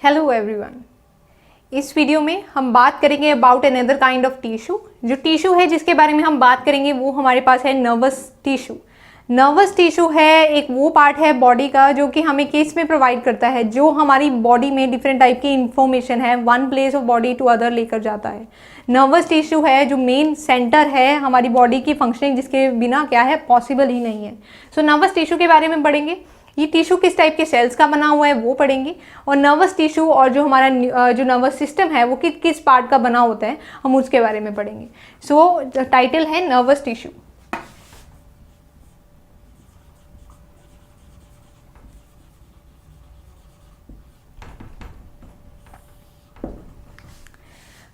Hello everyone. इस video में हम बात करेंगे about another kind of tissue. जो टिश्यू है जिसके बारे में हम बात करेंगे वो हमारे पास है नर्वस टिश्यू। नर्वस टिश्यू है एक वो पार्ट है बॉडी का जो कि हमें किस में प्रोवाइड करता है, जो हमारी बॉडी में डिफरेंट टाइप की इंफॉर्मेशन है one place of body to other लेकर जाता है। नर्वस टिश्यू है जो मेन सेंटर है हमारी बॉडी की फंक्शनिंग, जिसके बिना क्या है पॉसिबल ही नहीं है। सो नर्वस टिश्यू के बारे में पढ़ेंगे, ये टिश्यू किस टाइप के सेल्स का बना हुआ है वो पढ़ेंगे, और नर्वस टिश्यू और जो हमारा जो नर्वस सिस्टम है वो किस पार्ट का बना होता है हम उसके बारे में पढ़ेंगे। सो टाइटल है नर्वस टिश्यू।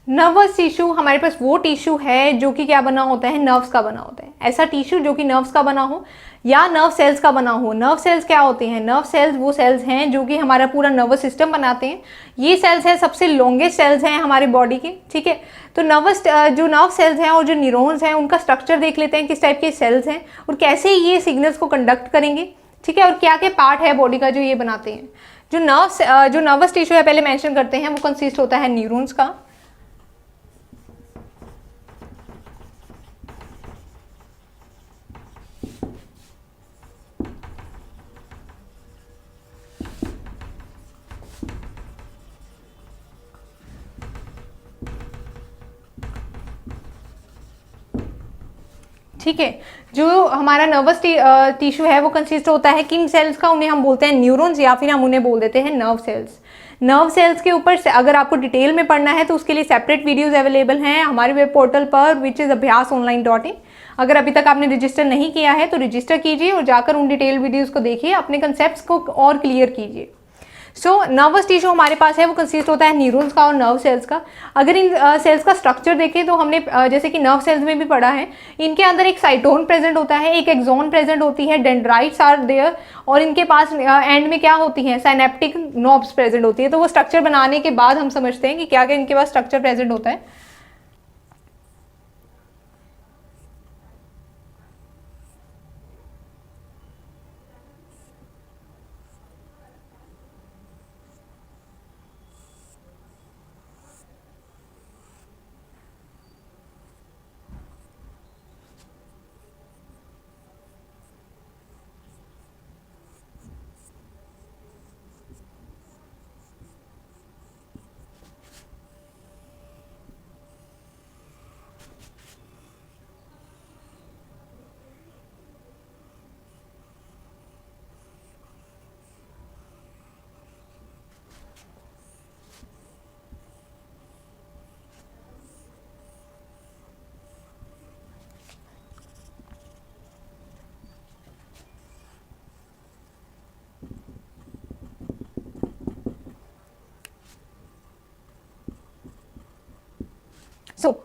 नर्वस टिश्यू हमारे पास वो टिश्यू है जो कि क्या बना होता है, नर्व्स का बना होता है। ऐसा टिश्यू जो कि नर्व्स का बना हो या नर्व सेल्स का बना हो। नर्व सेल्स क्या होते हैं? नर्व सेल्स वो सेल्स हैं जो कि हमारा पूरा नर्वस सिस्टम बनाते हैं। ये सेल्स हैं सबसे लॉन्गेस्ट सेल्स हैं हमारे बॉडी के, ठीक है। तो जो नर्व सेल्स हैं और जो न्यूरॉन्स हैं उनका स्ट्रक्चर देख लेते हैं, किस टाइप के सेल्स हैं और कैसे ये सिग्नल्स को कंडक्ट करेंगे, ठीक है, और क्या क्या पार्ट है बॉडी का जो ये बनाते हैं। जो नर्वस टिश्यू है पहले मेंशन करते हैं, वो कंसिस्ट होता है न्यूरॉन्स का। ठीक है, जो हमारा नर्वस टिश्यू है वो कंसिस्ट होता है किन सेल्स का, उन्हें हम बोलते हैं न्यूरॉन्स या फिर हम उन्हें बोल देते हैं नर्व सेल्स। नर्व सेल्स के ऊपर अगर आपको डिटेल में पढ़ना है तो उसके लिए सेपरेट वीडियोस अवेलेबल हैं हमारे वेब पोर्टल पर विच इज़ abhyasonline.in। अगर अभी तक आपने रजिस्टर नहीं किया है तो रजिस्टर कीजिए और जाकर उन डिटेल वीडियोस को देखिए, अपने कंसेप्ट्स को और क्लियर कीजिए। सो नर्वस टिश्यू हमारे पास है वो कंसिस्ट होता है न्यूरॉन्स का और नर्व सेल्स का। अगर इन सेल्स का स्ट्रक्चर देखें तो हमने जैसे कि नर्व सेल्स में भी पढ़ा है, इनके अंदर एक साइटोन प्रेजेंट होता है, एक एक्सॉन प्रेजेंट होती है, डेंड्राइट्स आर देयर, और इनके पास एंड में क्या होती है, साइनेप्टिक नोब्स प्रेजेंट होती है। तो वो स्ट्रक्चर बनाने के बाद हम समझते हैं कि क्या क्या इनके पास स्ट्रक्चर प्रेजेंट होता है।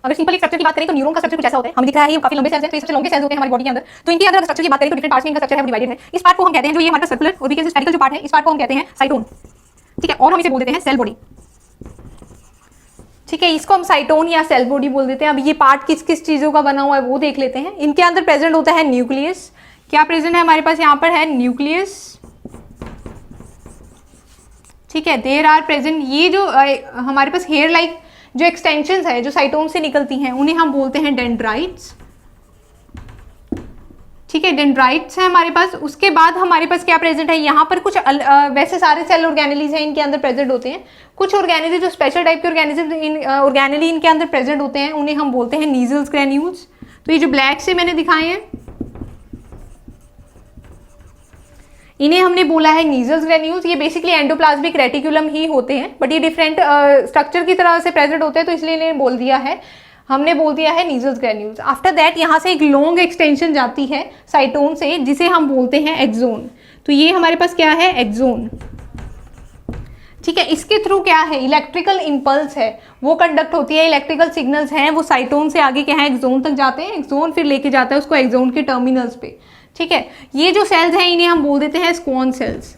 अगर सिंपली स्ट्रक्चर की बात करें तो न्यूरॉन का स्ट्रक्चर कुछ ऐसा होता है, हमें दिख रहा है ये काफी लंबे सेल्स हैं, तो ये सबसे लंबे सेल्स होते हैं हमारी बॉडी के अंदर। तो इनके अंदर स्ट्रक्चर की बात करें तो डिफरेंट पार्ट्स में इनका स्ट्रक्चर है वो डिवाइडेड है। इस पार्ट को हम कहते हैं, जो ये हमारा सर्कुलर और वीकेंड स्फेरिकल जो पार्ट है, इस पार्ट को हम कहते हैं साइटोन, ठीक है, और हम इसे बोल देते हैं सेल बॉडी, ठीक है। इसको हम साइटोन या सेल बॉडी बोल देते हैं। अब ये पार्ट किस किस चीजों का बना हुआ है वो देख लेते हैं। इनके अंदर प्रेजेंट होता है न्यूक्लियस। क्या प्रेजेंट है हमारे पास? यहाँ पर है न्यूक्लियस, ठीक है। देयर आर प्रेजेंट ये जो हमारे पास हेयर लाइक जो एक्सटेंशंस है जो साइटोन से निकलती हैं उन्हें हम बोलते हैं डेंड्राइट्स, ठीक है, डेंड्राइट्स है हमारे पास। उसके बाद हमारे पास क्या प्रेजेंट है, यहाँ पर कुछ वैसे सारे सेल ऑर्गेनेलीज हैं इनके अंदर प्रेजेंट होते हैं। कुछ ऑर्गेनेली जो स्पेशल टाइप के ऑर्गेनेली इनके अंदर प्रेजेंट होते हैं उन्हें हम बोलते हैं नीजल्स ग्रेन्यूल्स। तो ये जो ब्लैक से मैंने दिखाए हैं इन्हें हमने बोला है नीजल्स ग्रेन्यूल्स। ये बेसिकली एंडोप्लाज्मिक रेटिकुलम ही होते हैं, बट ये डिफरेंट स्ट्रक्चर की तरह से प्रेजेंट होते हैं, तो इसलिए इन्हें हमने बोल दिया है नीजल्स ग्रेन्यूल्स। आफ्टर दैट यहाँ से एक लॉन्ग एक्सटेंशन जाती है साइटोन से जिसे हम बोलते हैं एक्सोन। तो ये हमारे पास क्या है, एक्सोन, ठीक है। इसके थ्रू क्या है, इलेक्ट्रिकल इंपल्स है वो कंडक्ट होती है, इलेक्ट्रिकल सिग्नल्स हैं वो साइटोन से आगे क्या है, एक्सोन तक जाते हैं। एक्सोन फिर लेके जाता है उसको एक्सोन के टर्मिनल्स पे, ठीक है। ये जो सेल्स हैं इन्हें हम बोल देते हैं स्क्वान सेल्स।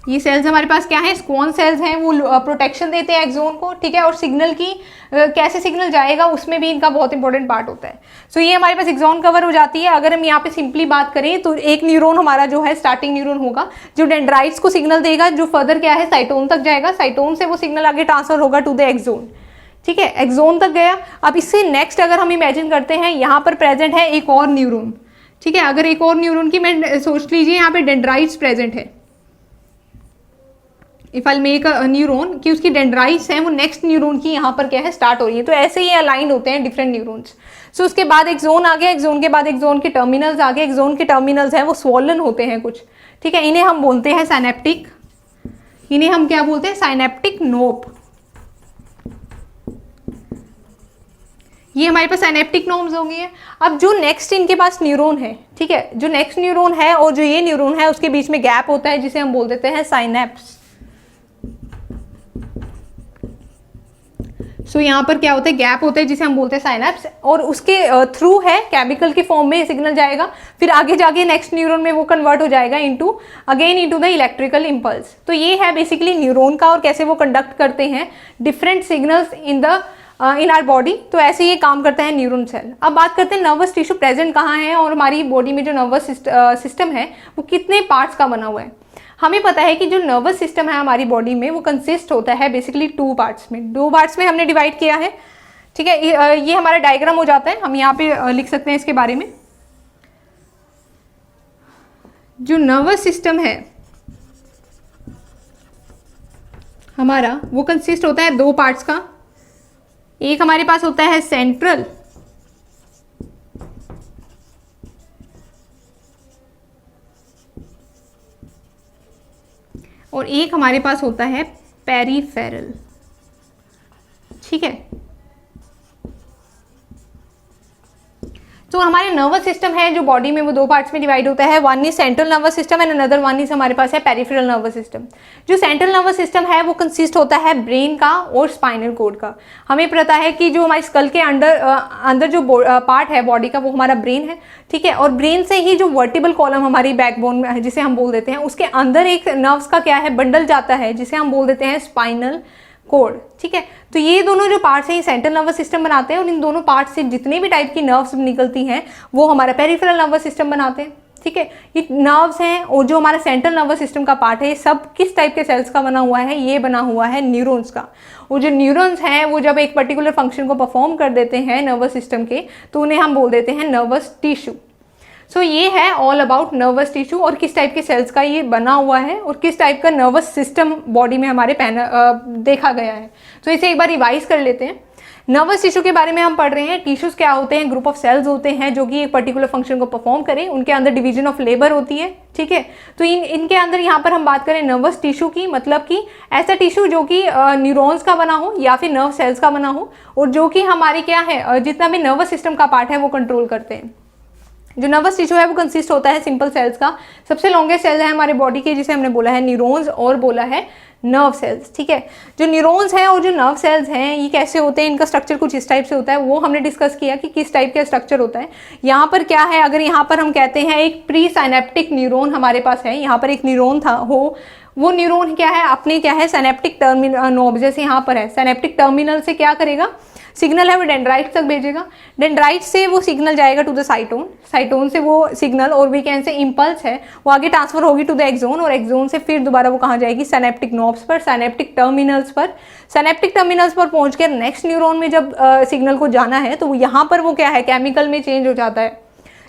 ये सेल्स हमारे पास क्या है, स्क्वान सेल्स हैं, वो प्रोटेक्शन देते हैं एक्सोन को, ठीक है। और सिग्नल की कैसे सिग्नल जाएगा उसमें भी इनका बहुत इंपॉर्टेंट पार्ट होता है। सो ये हमारे पास एक्सोन कवर हो जाती है। अगर हम यहाँ पे सिंपली बात करें तो एक न्यूरॉन हमारा जो है स्टार्टिंग न्यूरॉन होगा जो डेंड्राइट्स को सिग्नल देगा, जो फर्दर क्या है साइटोन तक जाएगा, साइटोन से वो सिग्नल आगे ट्रांसफर होगा टू द एक्सोन, ठीक है। एक्सोन तक गया। अब इससे नेक्स्ट अगर हम इमेजिन करते हैं यहाँ पर प्रेजेंट है एक और न्यूरॉन, ठीक है। अगर एक और न्यूरॉन की मैं सोच लीजिए यहाँ पे डेंड्राइट्स प्रेजेंट है, if I make a neuron कि उसकी डेंड्राइट्स हैं वो नेक्स्ट न्यूरॉन की यहाँ पर क्या है स्टार्ट हो रही है, तो ऐसे ही अलाइन होते हैं डिफरेंट न्यूरॉन्स। सो उसके बाद एक्सोन आ गया, एक्सोन के बाद एक्सोन के टर्मिनल्स आ गए, एक्सोन के टर्मिनल्स हैं वो स्वॉलन होते हैं कुछ, ठीक है। इन्हें हम बोलते हैं साइनेप्टिक, इन्हें हम क्या बोलते हैं, साइनेप्टिक नोप। ये हमारे पास साइनेप्टिक नोब्स हो गई है। अब जो नेक्स्ट इनके पास न्यूरॉन है, ठीक है, जो नेक्स्ट न्यूरॉन है और जो ये न्यूरॉन है उसके बीच में गैप होता है जिसे हम बोल देते हैं साइनेप्स। सो यहाँ पर क्या होता है, गैप होता है जिसे हम बोलते हैं साइनेप्स, और उसके थ्रू है केमिकल के फॉर्म में सिग्नल जाएगा, फिर आगे जाके नेक्स्ट न्यूरॉन में वो कन्वर्ट हो जाएगा इनटू द इलेक्ट्रिकल इम्पल्स। तो ये है बेसिकली न्यूरॉन का और कैसे वो कंडक्ट करते हैं different signals in our body. तो ऐसे ये काम करता है न्यूरॉन सेल। अब बात करते हैं नर्वस टिश्यू प्रेजेंट कहाँ है और हमारी बॉडी में जो नर्वस सिस्टम है वो कितने पार्ट्स का बना हुआ है। हमें पता है कि जो नर्वस सिस्टम है हमारी बॉडी में वो कंसिस्ट होता है बेसिकली दो पार्ट्स में हमने डिवाइड किया है, ठीक है। ये हमारा डायग्राम हो जाता है, हम यहाँ पे लिख सकते हैं इसके बारे में। जो नर्वस सिस्टम है हमारा वो कंसिस्ट होता है दो पार्ट्स का। एक हमारे पास होता है सेंट्रल और एक हमारे पास होता है पेरिफेरल, ठीक है। तो हमारे नर्वस सिस्टम है जो बॉडी में वो दो पार्ट्स में डिवाइड होता है, one is central nervous system and another one is हमारे पास है पेरिफेरल नर्वस सिस्टम। जो सेंट्रल नर्वस सिस्टम है वो कंसिस्ट होता है ब्रेन का और स्पाइनल कोड का। हमें पता है कि जो हमारे स्कल के अंदर जो पार्ट है बॉडी का वो हमारा ब्रेन है, ठीक है। और ब्रेन से ही जो वर्टिबल कॉलम हमारी बैकबोन है जिसे हम बोल देते हैं, उसके अंदर एक नर्व्स का क्या है बंडल जाता है जिसे हम बोल देते हैं स्पाइनल कोड, ठीक है। तो ये दोनों जो पार्ट्स हैं ये सेंट्रल नर्वस सिस्टम बनाते हैं और इन दोनों पार्ट से जितने भी टाइप की नर्व्स निकलती हैं वो हमारा पेरिफेरल नर्वस सिस्टम बनाते हैं, ठीक है। ये नर्व्स हैं और जो हमारा सेंट्रल नर्वस सिस्टम का पार्ट है ये सब किस टाइप के सेल्स का बना हुआ है, ये बना हुआ है न्यूरॉन्स का। और जो न्यूरॉन्स हैं वो जब एक पर्टिकुलर फंक्शन को परफॉर्म कर देते हैं नर्वस सिस्टम के तो उन्हें हम बोल देते हैं नर्वस टिश्यू। सो ये है ऑल अबाउट नर्वस टिश्यू और किस टाइप के सेल्स का ये बना हुआ है और किस टाइप का नर्वस सिस्टम बॉडी में हमारे देखा गया है। तो इसे एक बार रिवाइज कर लेते हैं। नर्वस टिश्यू के बारे में हम पढ़ रहे हैं। टिश्यूज क्या होते हैं, ग्रुप ऑफ सेल्स होते हैं जो कि एक पर्टिकुलर फंक्शन को परफॉर्म करें, उनके अंदर डिवीजन ऑफ लेबर होती है, ठीक है। तो इनके अंदर यहाँ पर हम बात करें नर्वस टिश्यू की, मतलब कि ऐसा टिश्यू जो कि न्यूरॉन्स का बना हो या फिर नर्व सेल्स का बना हो और जो कि हमारी क्या है जितना भी नर्वस सिस्टम का पार्ट है वो कंट्रोल करते हैं। जो नर्वस टिश्यू है वो कंसिस्ट होता है सिंपल सेल्स का। सबसे लॉन्गेस्ट सेल है हमारे बॉडी के जिसे हमने बोला है न्यूरॉन्स और बोला है नर्व सेल्स, ठीक है। जो न्यूरॉन्स हैं और जो नर्व सेल्स हैं ये कैसे होते हैं, इनका स्ट्रक्चर कुछ इस टाइप से होता है, वो हमने डिस्कस किया कि किस टाइप का स्ट्रक्चर होता है। यहाँ पर क्या है, अगर यहाँ पर हम कहते हैं एक प्री साइनेप्टिक न्यूरॉन हमारे पास है, यहाँ पर एक न्यूरॉन था हो, वो न्यूरॉन क्या है अपने क्या है साइनेप्टिक टर्मिनल नोब जैसे यहाँ पर है, साइनेप्टिक टर्मिनल से क्या करेगा, सिग्नल है वो डेंड्राइट तक भेजेगा, डेंड्राइट से वो सिग्नल जाएगा टू द साइटोन, साइटोन से वो सिग्नल और वी कैन से इम्पल्स है वो आगे ट्रांसफर होगी टू द एक्सोन और एक्सोन से फिर दोबारा वो कहाँ जाएगी साइनेप्टिक नोब्स पर, साइनेप्टिक टर्मिनल्स पर। साइनेप्टिक टर्मिनल्स पर पहुंचकर नेक्स्ट न्यूरॉन में जब सिग्नल को जाना है तो यहाँ पर वो क्या है केमिकल में चेंज हो जाता है।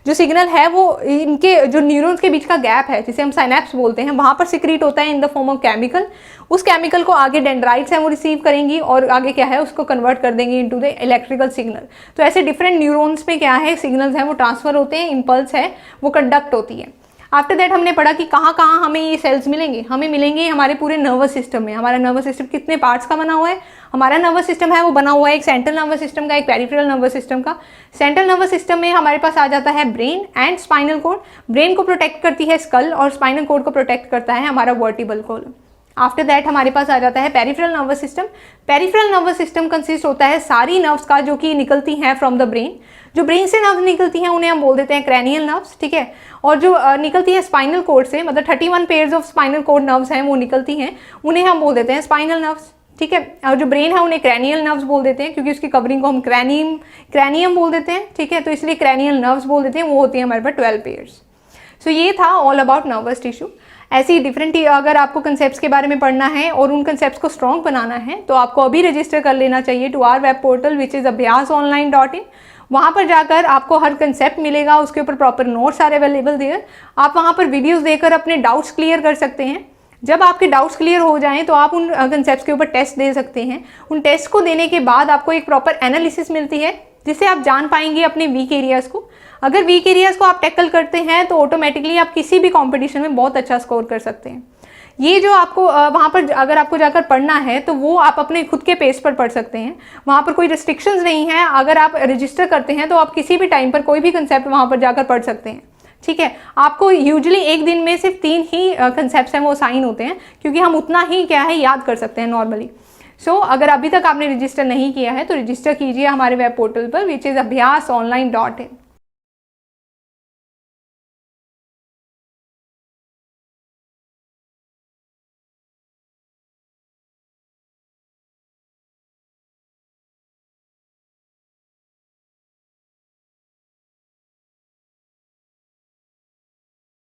जो सिग्नल है वो इनके जो न्यूरॉन्स के बीच का गैप है जिसे हम साइनेप्स बोलते हैं वहाँ पर सिक्रीट होता है in the form of chemical. उस केमिकल को आगे डेंड्राइट्स हैं वो रिसीव करेंगी और आगे क्या है उसको कन्वर्ट कर देंगी इनटू द इलेक्ट्रिकल सिग्नल। तो ऐसे डिफरेंट न्यूरॉन्स में क्या है सिग्नल्स हैं वो ट्रांसफर होते हैं, इम्पल्स है वो कंडक्ट होती है। आफ्टर दैट हमने पढ़ा कि कहाँ कहाँ हमें ये सेल्स मिलेंगे, हमें मिलेंगे हमारे पूरे नर्वस सिस्टम में। हमारा नर्वस सिस्टम कितने पार्ट्स का बना हुआ है, हमारा नर्वस सिस्टम है वो बना हुआ है एक सेंट्रल नर्वस सिस्टम का, एक पेरिफेरल नर्वस सिस्टम का। सेंट्रल नर्वस सिस्टम में हमारे पास आ जाता है brain and spinal cord. Brain को प्रोटेक्ट करती है स्कल और स्पाइनल कोड को प्रोटेक्ट करता है हमारा वर्टिबल कॉलम। आफ्टर दैट हमारे पास आ जाता है peripheral nervous system. Peripheral nervous system consist होता है सारी नर्व्स का जो कि निकलती हैं फ्रॉम द ब्रेन। जो ब्रेन से नर्व्स निकलती हैं उन्हें हम बोल देते हैं क्रैनियल नर्व्स, ठीक है। और जो निकलती है स्पाइनल कोड से, मतलब 31 pairs of spinal cord nerves हैं वो निकलती हैं, उन्हें हम बोल देते हैं स्पाइनल नर्व्स, ठीक है। और जो ब्रेन है उन्हें क्रैनियल नर्व्स बोल देते हैं, क्योंकि उसकी कवरिंग को हम क्रैनियम बोल देते हैं, ठीक है। तो इसलिए क्रैनियल नर्व्स बोल देते हैं, वो होती है हमारे पास 12 पेयर्स। सो ये था ऑल अबाउट नर्वस टिश्यू। ऐसे ही डिफरेंट अगर आपको कंसेप्ट्स के बारे में पढ़ना है और उन कंसेप्ट्स को स्ट्रॉन्ग बनाना है तो आपको अभी रजिस्टर कर लेना चाहिए to our web portal which is abhyasonline.in। वहाँ पर जाकर आपको हर कंसेप्ट मिलेगा, उसके ऊपर proper notes are available there. आप वहाँ पर वीडियोस देखकर अपने डाउट्स क्लियर कर सकते हैं। जब आपके डाउट्स क्लियर हो जाएं तो आप उन कंसेप्ट्स के ऊपर टेस्ट दे सकते हैं। उन टेस्ट को देने के बाद आपको एक प्रॉपर एनालिसिस मिलती है जिससे आप जान पाएंगे अपने वीक एरियाज़ को। अगर वीक एरियाज़ को आप टैकल करते हैं तो ऑटोमेटिकली आप किसी भी कंपटीशन में बहुत अच्छा स्कोर कर सकते हैं। ये जो आपको वहाँ पर अगर आपको जाकर पढ़ना है तो वो आप अपने खुद के पेस पर पढ़ सकते हैं, वहाँ पर कोई रिस्ट्रिक्शंस नहीं है। अगर आप रजिस्टर करते हैं तो आप किसी भी टाइम पर कोई भी कंसेप्ट वहाँ पर जाकर पढ़ सकते हैं, ठीक है। आपको यूजुअली एक दिन में सिर्फ 3 ही कंसेप्ट्स हैं वो साइन होते हैं, क्योंकि हम उतना ही क्या है याद कर सकते हैं नॉर्मली। सो अगर अभी तक आपने रजिस्टर नहीं किया है तो रजिस्टर कीजिए हमारे वेब पोर्टल पर विच इज़ abhyasonline.in।